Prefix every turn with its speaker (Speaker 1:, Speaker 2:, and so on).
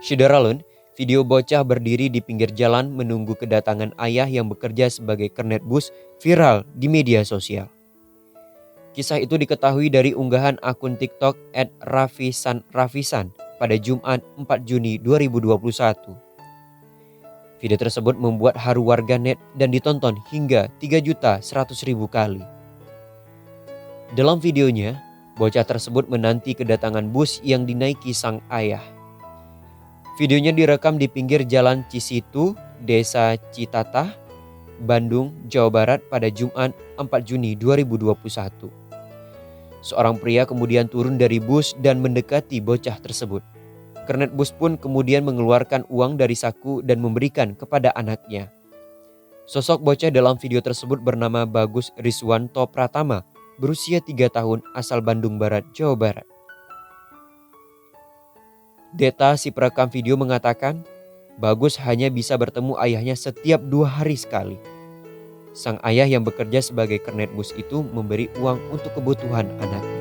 Speaker 1: Syederalun, video bocah berdiri di pinggir jalan menunggu kedatangan ayah yang bekerja sebagai kernet bus viral di media sosial. Kisah itu diketahui dari unggahan akun TikTok @rafisan pada Jumat 4 Juni 2021. Video tersebut membuat haru warganet dan ditonton hingga 3.100.000 kali. Dalam videonya, bocah tersebut menanti kedatangan bus yang dinaiki sang ayah. Videonya direkam di pinggir jalan Cisitu, Desa Citatah, Bandung, Jawa Barat pada Jumat 4 Juni 2021. Seorang pria kemudian turun dari bus dan mendekati bocah tersebut. Kernet bus pun kemudian mengeluarkan uang dari saku dan memberikan kepada anaknya. Sosok bocah dalam video tersebut bernama Bagus Rizwanto Pratama, berusia 3 tahun, asal Bandung Barat, Jawa Barat. Deta si perekam video mengatakan, Bagus hanya bisa bertemu ayahnya setiap 2 hari sekali. Sang ayah yang bekerja sebagai kernet bus itu memberi uang untuk kebutuhan anaknya.